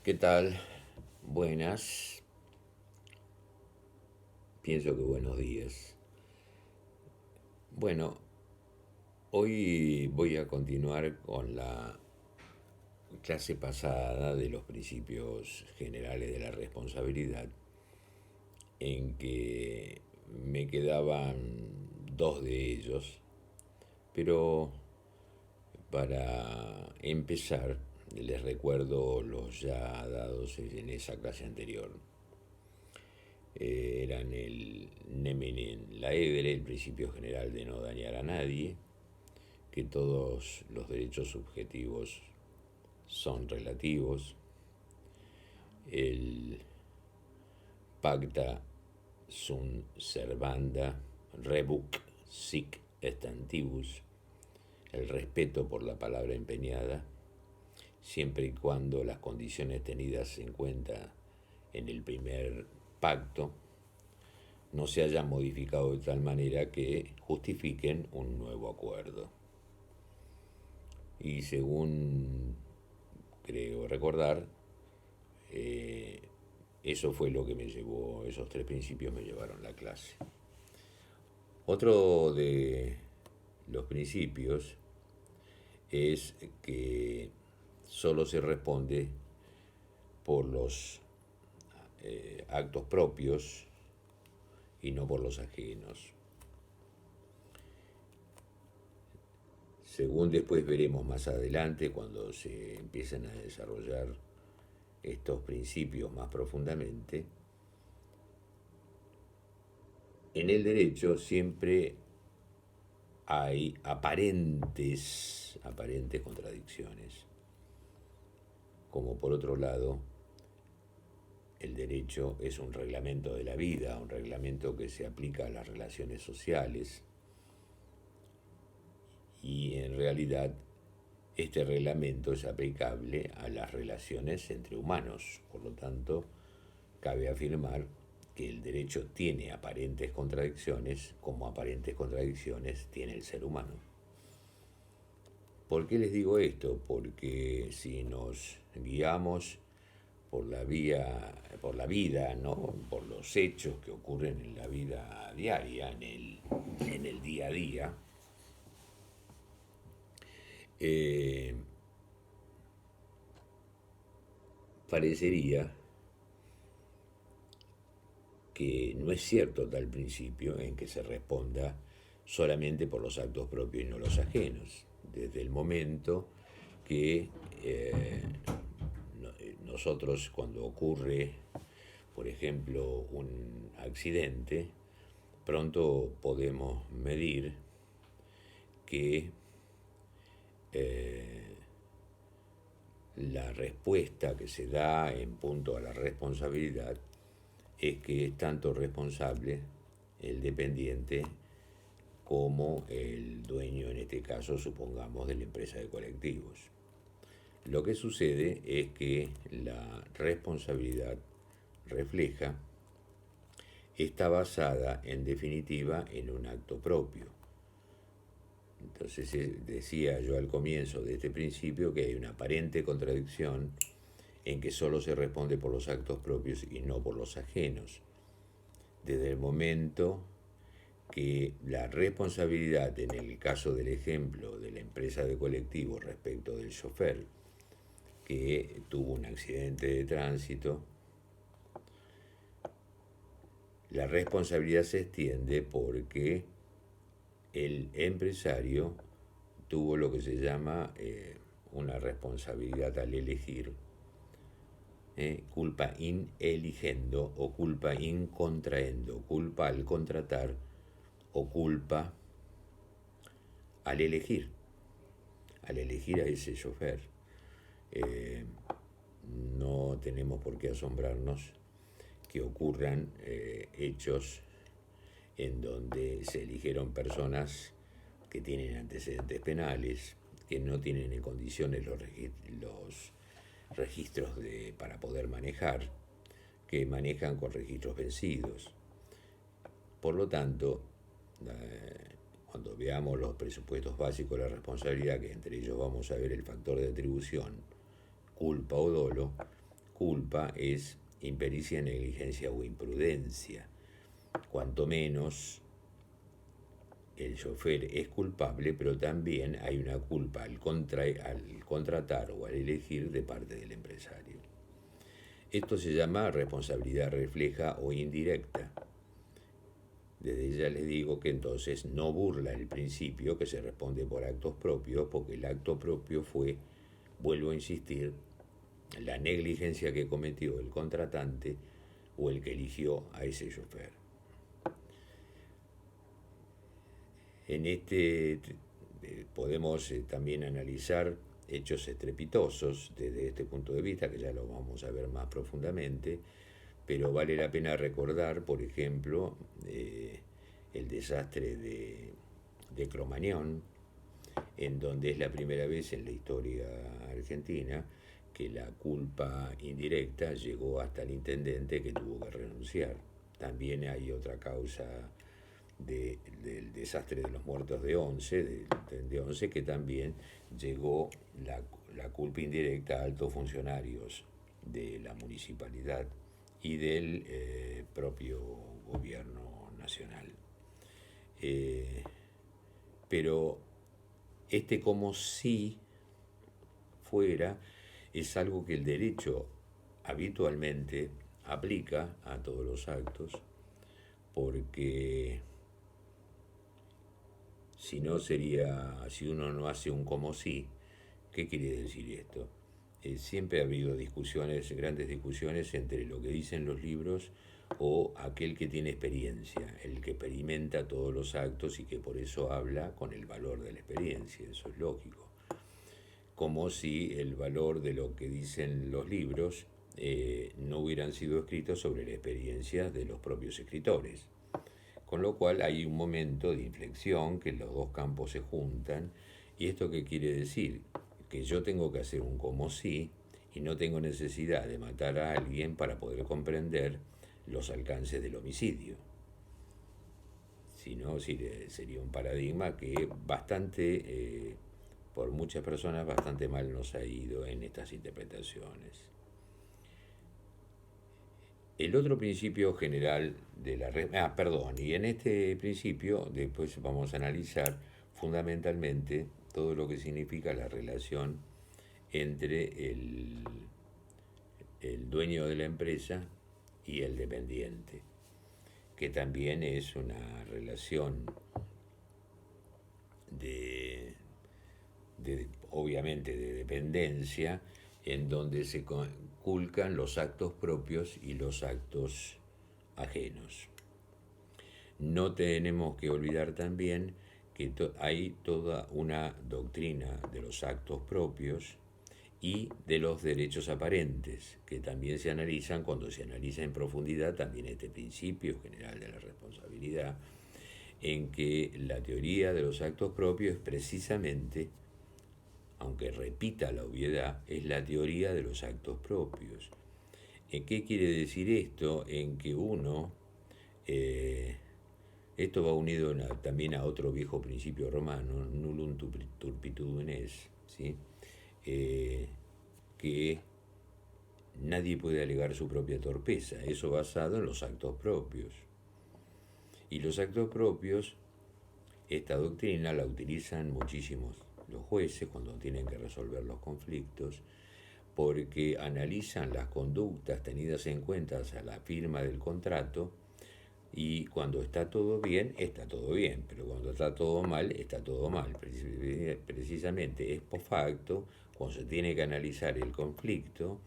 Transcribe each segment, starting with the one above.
¿Qué tal? Buenas. Pienso que buenos días. Bueno, hoy voy a continuar con la clase pasada de los principios generales de la responsabilidad, en que me quedaban dos de ellos, pero para empezar les recuerdo los ya dados en esa clase anterior. Eran el Nemenen Laedere, el principio general de no dañar a nadie, que todos los derechos subjetivos son relativos, el Pacta sunt servanda, rebuc sic stantibus, el respeto por la palabra empeñada, siempre y cuando las condiciones tenidas en cuenta en el primer pacto no se hayan modificado de tal manera que justifiquen un nuevo acuerdo. Y según creo recordar, eso fue lo que me llevó, esos tres principios me llevaron a la clase. Otro de los principios es que solo se responde por los actos propios y no por los ajenos. Según después veremos más adelante, cuando se empiecen a desarrollar estos principios más profundamente, en el derecho siempre hay aparentes contradicciones, como por otro lado el derecho es un reglamento de la vida, un reglamento que se aplica a las relaciones sociales, y en realidad este reglamento es aplicable a las relaciones entre humanos. Por lo tanto, cabe afirmar que el derecho tiene aparentes contradicciones, como aparentes contradicciones tiene el ser humano. ¿Por qué les digo esto? Porque si nos guiamos por la vida, ¿no? Por los hechos que ocurren en la vida diaria, en el día a día, eh, parecería que no es cierto tal principio en que se responda solamente por los actos propios y no los ajenos, desde el momento que nosotros, cuando ocurre, por ejemplo, un accidente, pronto podemos medir que la respuesta que se da en punto a la responsabilidad es que es tanto responsable el dependiente como el dueño, en este caso, supongamos, de la empresa de colectivos. Lo que sucede es que la responsabilidad refleja está basada, en definitiva, en un acto propio. Entonces decía yo al comienzo de este principio que hay una aparente contradicción en que solo se responde por los actos propios y no por los ajenos. Desde el momento que la responsabilidad, en el caso del ejemplo de la empresa de colectivo respecto del chofer que tuvo un accidente de tránsito, la responsabilidad se extiende porque el empresario tuvo lo que se llama una responsabilidad al elegir, culpa in eligendo o culpa in contraendo, culpa al contratar o culpa al elegir a ese chofer. No tenemos por qué asombrarnos que ocurran hechos en donde se eligieron personas que tienen antecedentes penales, que no tienen en condiciones los registros para poder manejar, que manejan con registros vencidos. Por lo tanto, cuando veamos los presupuestos básicos de la responsabilidad, que entre ellos vamos a ver el factor de atribución, culpa o dolo, culpa es impericia, negligencia o imprudencia. Cuanto menos el chofer es culpable, pero también hay una culpa al contratar o al elegir de parte del empresario. Esto se llama responsabilidad refleja o indirecta. Desde ya les digo que entonces no burla el principio que se responde por actos propios, porque el acto propio fue, vuelvo a insistir, la negligencia que cometió el contratante o el que eligió a ese chofer. En este podemos también analizar hechos estrepitosos desde este punto de vista, que ya lo vamos a ver más profundamente, pero vale la pena recordar, por ejemplo, el desastre de Cromañón, en donde es la primera vez en la historia argentina que la culpa indirecta llegó hasta el intendente, que tuvo que renunciar. También hay otra causa del desastre de los muertos de Once, que también llegó la culpa indirecta a altos funcionarios de la municipalidad y del propio gobierno nacional. Pero como si fuera es algo que el derecho habitualmente aplica a todos los actos, porque si no sería, si uno no hace un como si, ¿qué quiere decir esto? Siempre ha habido discusiones, grandes discusiones entre lo que dicen los libros o aquel que tiene experiencia, el que experimenta todos los actos y que por eso habla con el valor de la experiencia, eso es lógico. Como si el valor de lo que dicen los libros no hubieran sido escritos sobre la experiencia de los propios escritores. Con lo cual hay un momento de inflexión que los dos campos se juntan. ¿Y esto qué quiere decir? Que yo tengo que hacer un como si y no tengo necesidad de matar a alguien para poder comprender los alcances del homicidio. Si no, sería un paradigma que bastante, por muchas personas, bastante mal nos ha ido en estas interpretaciones. El otro principio general de la... y en este principio después vamos a analizar fundamentalmente todo lo que significa la relación entre el dueño de la empresa y el dependiente, que también es una relación obviamente de dependencia, en donde se conculcan los actos propios y los actos ajenos. No tenemos que olvidar también que hay toda una doctrina de los actos propios y de los derechos aparentes, que también se analizan cuando se analiza en profundidad también este principio general de la responsabilidad, en que la teoría de los actos propios es precisamente, aunque repita la obviedad, es la teoría de los actos propios. ¿Qué quiere decir esto? En que uno, esto va unido también a otro viejo principio romano, nullum turpitudinem est, ¿sí? Que nadie puede alegar su propia torpeza, eso basado en los actos propios. Y los actos propios, esta doctrina la utilizan muchísimos los jueces cuando tienen que resolver los conflictos, porque analizan las conductas tenidas en cuenta a la firma del contrato, y cuando está todo bien, pero cuando está todo mal, está todo mal. Precisamente es post facto, cuando se tiene que analizar el conflicto,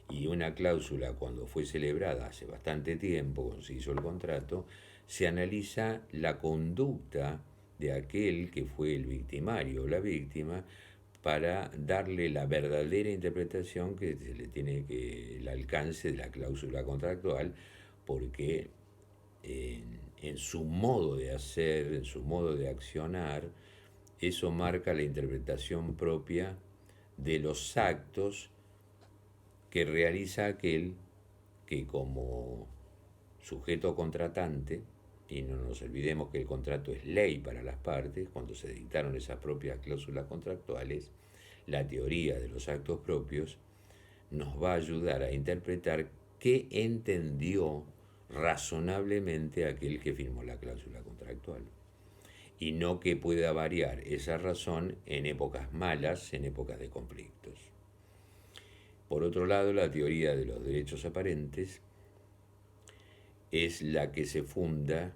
y una cláusula cuando fue celebrada hace bastante tiempo, cuando se hizo el contrato, se analiza la conducta de aquel que fue el victimario o la víctima para darle la verdadera interpretación que se le tiene el alcance de la cláusula contractual, porque en su modo de hacer, en su modo de accionar, eso marca la interpretación propia de los actos que realiza aquel que como sujeto contratante, y no nos olvidemos que el contrato es ley para las partes, cuando se dictaron esas propias cláusulas contractuales, la teoría de los actos propios nos va a ayudar a interpretar qué entendió razonablemente aquel que firmó la cláusula contractual. Y no que pueda variar esa razón en épocas malas, en épocas de conflictos. Por otro lado, la teoría de los derechos aparentes es la que se funda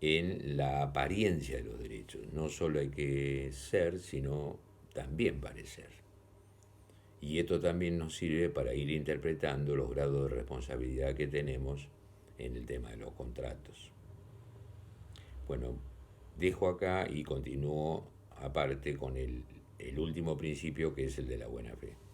en la apariencia de los derechos. No solo hay que ser, sino también parecer. Y esto también nos sirve para ir interpretando los grados de responsabilidad que tenemos en el tema de los contratos. Bueno, dejo acá y continúo aparte con el último principio, que es el de la buena fe.